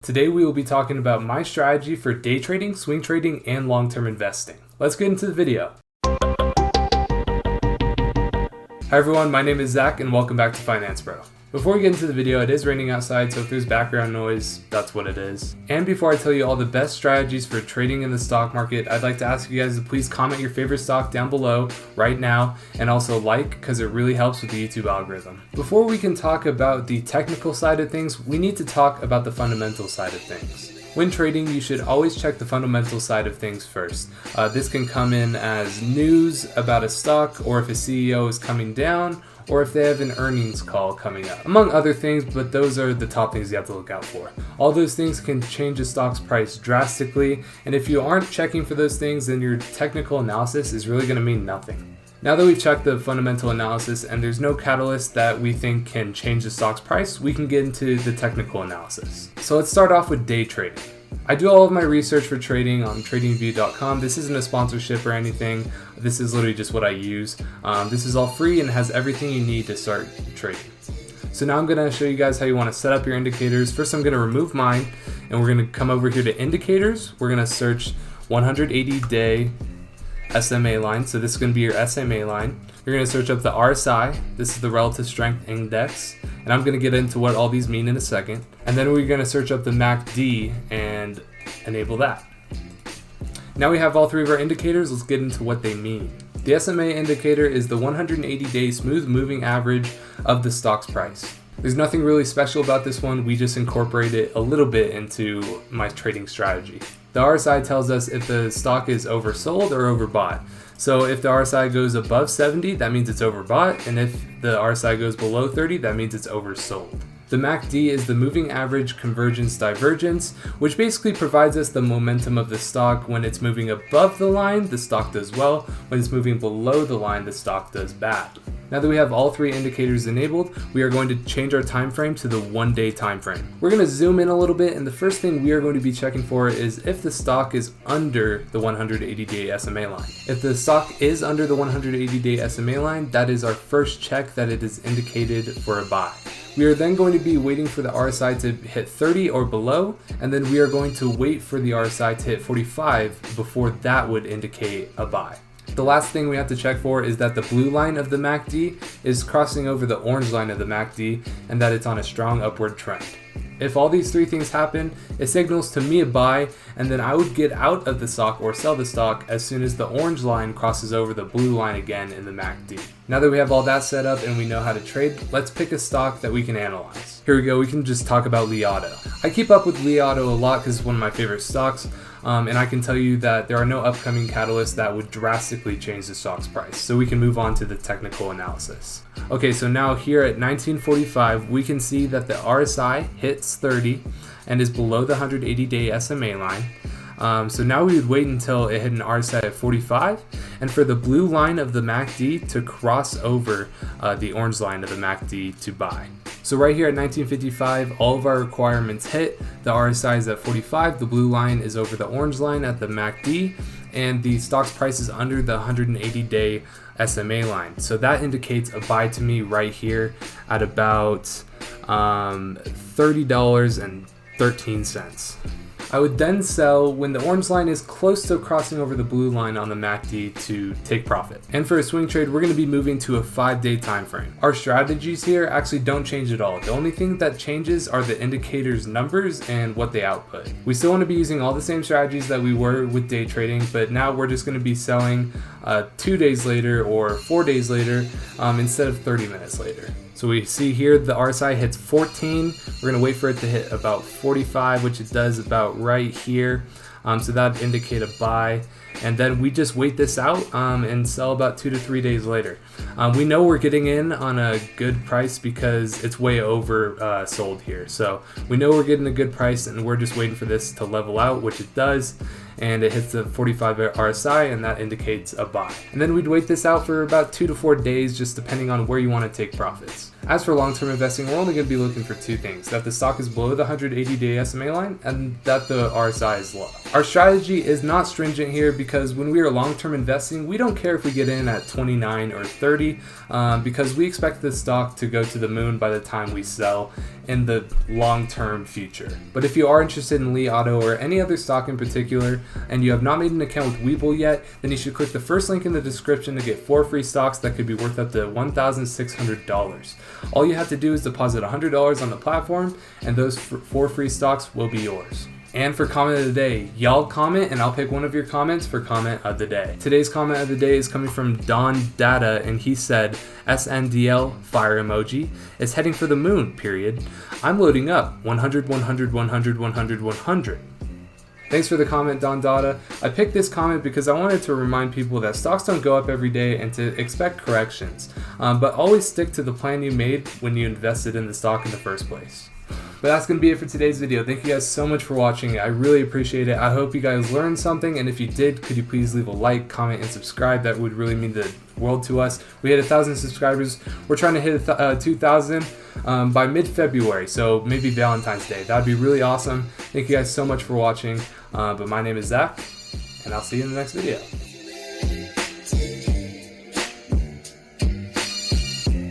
Today we will be talking about my strategy for day trading, swing trading, and long-term investing. Let's get into the video. Hi everyone, my name is Zach and welcome back to Finance Bro. Before we get into the video, it is raining outside, so if there's background noise, that's what it is. And before I tell you all the best strategies for trading in the stock market, I'd like to ask you guys to please comment your favorite stock down below right now, and also like, because it really helps with the YouTube algorithm. Before we can talk about the technical side of things, we need to talk about the fundamental side of things. When trading, you should always check the fundamental side of things first. This can come in as news about a stock, or if a CEO is coming down, or if they have an earnings call coming up, among other things, but those are the top things you have to look out for. All those things can change a stock's price drastically, and if you aren't checking for those things, then your technical analysis is really going to mean nothing. Now that we've checked the fundamental analysis and there's no catalyst that we think can change the stock's price, we can get into the technical analysis. So let's start off with day trading. I do all of my research for trading on tradingview.com. This isn't a sponsorship or anything. This is literally just what I use. This is all free and has everything you need to start trading. So now I'm going to show you guys how you want to set up your indicators. First, I'm going to remove mine and we're going to come over here to indicators. We're going to search 180-day SMA line. So this is going to be your SMA line. You're going to search up the RSI. This is the Relative Strength Index. And I'm going to get into what all these mean in a second. And then we're going to search up the MACD and enable that. Now we have all three of our indicators. Let's get into what they mean. The SMA indicator is the 180-day smooth moving average of the stock's price. There's nothing really special about this one. We just incorporate it a little bit into my trading strategy. The RSI tells us if the stock is oversold or overbought. So if the RSI goes above 70, that means it's overbought, and if the RSI goes below 30, that means it's oversold. The MACD is the moving average convergence divergence, which basically provides us the momentum of the stock. When it's moving above the line, the stock does well. When it's moving below the line, the stock does bad. Now that we have all three indicators enabled, we are going to change our time frame to the 1 day time frame. We're going to zoom in a little bit, and the first thing we are going to be checking for is if the stock is under the 180-day SMA line. If the stock is under the 180-day SMA line, that is our first check that it is indicated for a buy. We are then going to be waiting for the RSI to hit 30 or below, and then we are going to wait for the RSI to hit 45 before that would indicate a buy. The last thing we have to check for is that the blue line of the MACD is crossing over the orange line of the MACD and that it's on a strong upward trend. If all these three things happen, it signals to me a buy, and then I would get out of the stock or sell the stock as soon as the orange line crosses over the blue line again in the MACD. Now that we have all that set up and we know how to trade, let's pick a stock that we can analyze. Here we go, we can just talk about Li Auto. I keep up with Li Auto a lot because it's one of my favorite stocks. And I can tell you that there are no upcoming catalysts that would drastically change the stock's price. So we can move on to the technical analysis. Okay, so now here at 1945, we can see that the RSI hits 30 and is below the 180-day SMA line. So now we would wait until it hit an RSI at 45, and for the blue line of the MACD to cross over the orange line of the MACD to buy. So right here at 1955, all of our requirements hit. The RSI is at 45, the blue line is over the orange line at the MACD, and the stock's price is under the 180-day SMA line. So that indicates a buy to me right here at about $30.13. I would then sell when the orange line is close to crossing over the blue line on the MACD to take profit. And for a swing trade, we're going to be moving to a 5-day time frame. Our strategies here actually don't change at all. The only thing that changes are the indicators' numbers and what they output. We still want to be using all the same strategies that we were with day trading, but now we're just going to be selling 2 days later or 4 days later instead of 30 minutes later. So we see here the RSI hits 14. We're going to wait for it to hit about 45, which it does about right here. So that would indicate a buy. And then we just wait this out and sell about 2 to 3 days later. We know we're getting in on a good price because it's way over sold here. So we know we're getting a good price and we're just waiting for this to level out, which it does. And it hits the 45 RSI and that indicates a buy. And then we'd wait this out for about 2 to 4 days, just depending on where you want to take profits. As for long-term investing, we're only going to be looking for two things: that the stock is below the 180-day SMA line and that the RSI is low. Our strategy is not stringent here because when we are long-term investing, we don't care if we get in at 29 or 30 because we expect the stock to go to the moon by the time we sell in the long-term future. But if you are interested in Li Auto or any other stock in particular and you have not made an account with Webull yet, then you should click the first link in the description to get 4 free stocks that could be worth up to $1,600. All you have to do is deposit $100 on the platform and those 4 free stocks will be yours. And for comment of the day, y'all comment and I'll pick one of your comments for comment of the day. Today's comment of the day is coming from Don Data and he said, SNDL fire emoji is heading for the moon, period. I'm loading up 100, 100, 100, 100, 100. Thanks for the comment, Don Data. I picked this comment because I wanted to remind people that stocks don't go up every day and to expect corrections, but always stick to the plan you made when you invested in the stock in the first place. But that's going to be it for today's video. Thank you guys so much for watching. I really appreciate it. I hope you guys learned something, and if you did, could you please leave a like, comment, and subscribe? That would really mean the world to us. We hit 1,000 subscribers. We're trying to hit 2,000 by mid-February, so maybe Valentine's Day. That would be really awesome. Thank you guys so much for watching. But my name is Zach, and I'll see you in the next video.